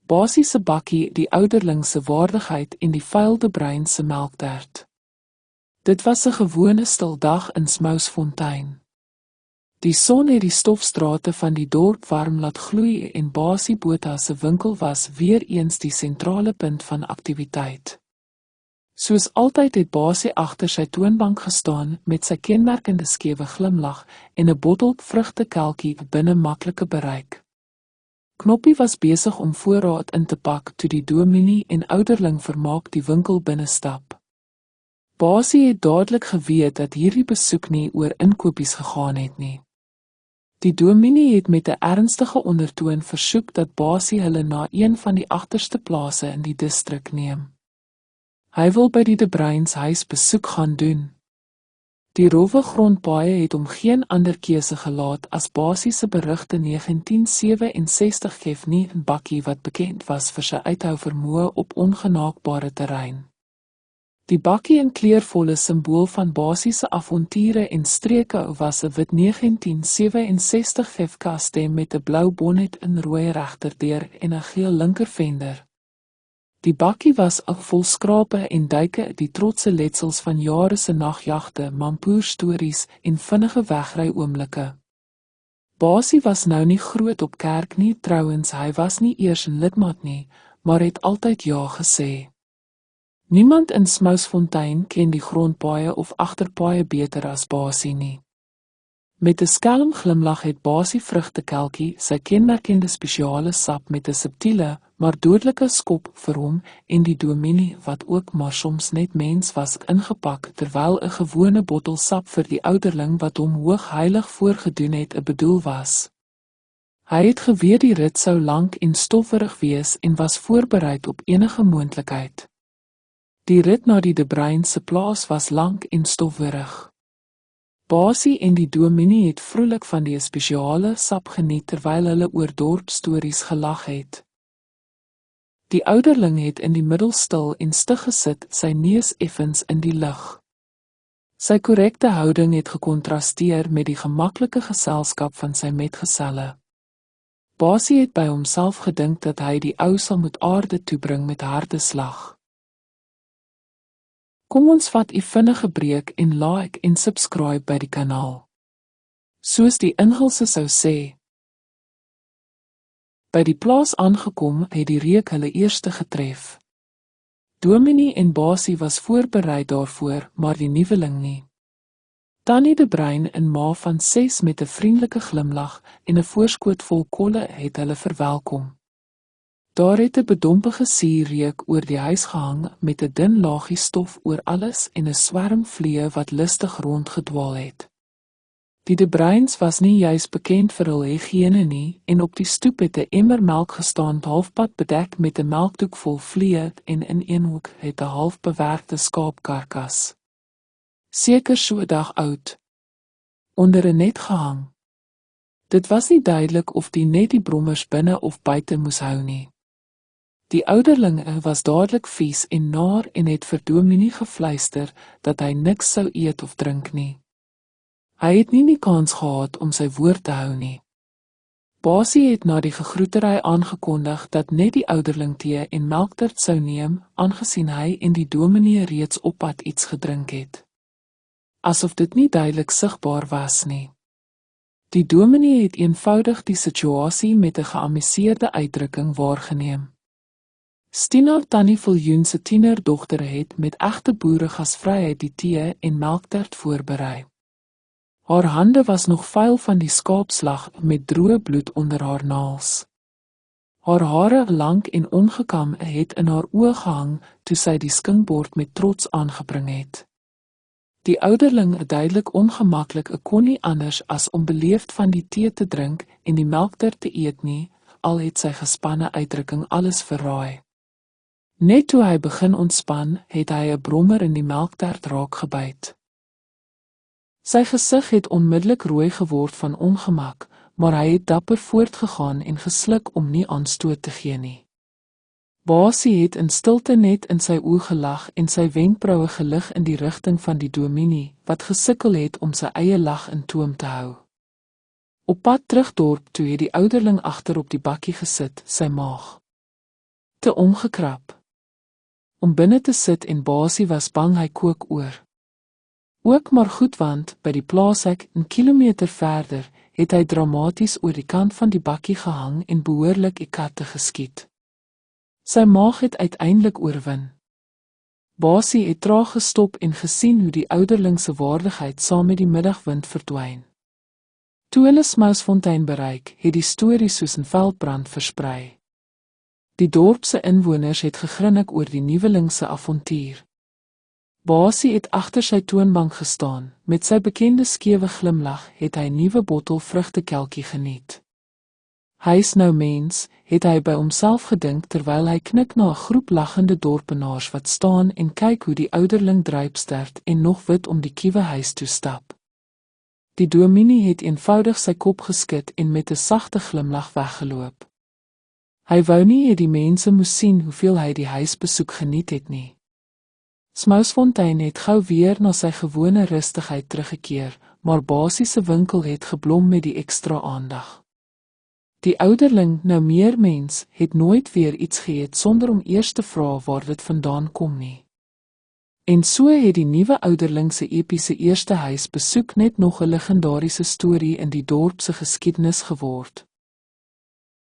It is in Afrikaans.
Basie se bakkie, die ouderling se waardigheid en die vuil De Bruin se melktert. Dit was 'n gewone stil dag in Smousfontein. Die son het die stofstrate van die dorp warm laat gloei en Basie Botha se winkel was weer eens die sentrale punt van aktiwiteit. Soos altyd het Basie agter sy toonbank gestaan met sy kenmerkende skewe glimlag en 'n bottel vrugtekelkie binne maklike bereik. Knoppie was besig om voorraad in te pak toe die dominee en ouderling vermaak die winkel binnestap. Basie het dadelik geweet dat hierdie besoek nie oor inkopies gegaan het nie. Die dominee het met 'n ernstige ondertoon versoek dat Basie hulle na een van die agterste plase in die distrik neem. Hy wil by die De Bruins huis besoek gaan doen. Die rowwe grondpaaie het hom geen ander keuse gelaat as Basie se berugte 1967 gef nie 'n bakkie wat bekend was vir sy uithou vermoë op ongenaakbare terrein. Die bakkie in kleurvolle simbool van Basie se avonture en streke was 'n wit 1967 Fefka-stem met 'n blou bonnet in rooi regterdeur en 'n geel linkervender. Die bakkie was vol skrape en duike, die trotse letsels van jare se nagjagte, mampoerstories en vinnige wegry oomblikke. Basie was nou nie groot op kerk nie, trouwens hy was nie eers 'n lidmaat nie, maar het altyd ja gesê. Niemand in Smousfontein ken die grondpaaie of agterpaaie beter as Basie nie. Met 'n skelm glimlag het Basie vrugtekelkie, sy kenmerkende spesiale sap met 'n subtiele, maar dodelike skop vir hom en die dominee wat ook maar soms net mens was ingepak terwyl 'n gewone bottel sap vir die ouderling wat hom hoogheilig voorgedoen het 'n bedoel was. Hy het geweet die rit sou lank en stofferig wees en was voorbereid op enige moontlikheid. Die rit na die De Bruin se plaas was lank en stofferig. Basie en die dominee het vrolik van die spesiale sap geniet terwyl hulle oor dorpstories gelag het. Die ouderling het in die middel stil en stig gesit, sy neus effens in die lug. Sy korrekte houding het gekontrasteer met die gemaklike geselskap van sy metgeselle. Basie het by homself gedink dat hy die ou sal moet aarde toebring met harde slag. Kom ons vat 'n vinnige breek en like en subscribe by die kanaal. Soos die Engelse sou sê. By die plaas aangekom het die reuk hulle eerste getref. Dominee en Basie was voorberei daarvoor, maar die nuweling nie. Tannie De Bruin, 'n ma van 6 met 'n vriendelike glimlag en 'n voorskoot vol kolle het hulle verwelkom. Daar het 'n bedompige suurreuk oor die huis gehang met 'n dun laagie stof oor alles en 'n swerm vliee wat lustig rondgedwaal het. Die De Bruins was nie juis bekend vir hul higiëne nie en op die stoep het 'n emmer melk gestaan halfpad bedek met 'n melkdoek vol vliee en in een hoek het 'n halfbewerkte skaapkarkas. Seker so 'n dag oud. Onder 'n net gehang. Dit was nie duidelik of die net die brommers binne of buite moes hou nie. Die ouderling was dadelik vies en naar en het vir dominee gefluister dat hy niks sou eet of drink nie. Hy het nie die kans gehad om sy woord te hou nie. Basie het na die gegroetery aangekondig dat net die ouderling tee en melktert sou neem, aangesien hy en die dominee reeds op pad iets gedrink het. Asof dit nie duidelik sigbaar was nie. Die dominee het eenvoudig die situasie met 'n geamuseerde uitdrukking waargeneem. Stina, Tannie Viljoen se tienerdogter het met egte boeregasvryheid die tee en melktert voorberei. Haar hande was nog vuil van die skaapslag met droë bloed onder haar naels. Haar hare lank en ongekam het in haar oë gehang toe sy die skinkbord met trots aangebring het. Die ouderling duidelik ongemaklik kon nie anders as om beleefd van die tee te drink en die melktert te eet nie, al het sy gespanne uitdrukking alles verraai. Net toe hy begin ontspan, het hy 'n brommer in die melktert raak gebyt. Sy gesig het onmiddellik rooi geword van ongemak, maar hy het dapper voortgegaan en gesluk om nie aanstoot te gee nie. Basie het in stilte net in sy oë gelag en sy wenkbroue gelig in die rigting van die dominee, wat gesukkel het om sy eie lag in toom te hou. Op pad terug dorp toe het die ouderling agter op die bakkie gesit, sy maag te omgekrap. Om binne te sit en Basie was bang hy kook oor. Ook maar goed want, by die plaashek, 'n kilometer verder, het hy dramaties oor die kant van die bakkie gehang en behoorlik die katte geskiet. Sy maag het uiteindelik oorwin. Basie het traag gestop en gesien hoe die ouderling se waardigheid saam met die middagwind verdwyn. Toe hulle Smousfontein bereik, het die storie soos 'n veldbrand versprei. Die dorp se inwoners het gegrinnik oor die nuweling se avontuur. Basie het agter sy toonbank gestaan, met sy bekende skewe glimlag het hy 'n nuwe bottel vrugtekelkie geniet. Hy's nou mens, het hy by homself gedink terwyl hy knik na 'n groep lagende dorpenaars wat staan en kyk hoe die ouderling druipsterd en nog wit om die kiewe huis toe stap. Die dominee het eenvoudig sy kop geskit en met 'n sagte glimlag weggeloop. Hy wou nie hê die mense moes sien hoeveel hy die huisbesoek geniet het nie. Smousfontein het gou weer na sy gewone rustigheid teruggekeer, maar Basie se winkel het geblom met die ekstra aandag. Die ouderling, nou meer mens, het nooit weer iets geëet sonder om eers te vra waar dit vandaan kom nie. En so het die nuwe ouderling se epiese eerste huisbesoek net nog 'n legendariese storie in die dorp se geskiedenis geword.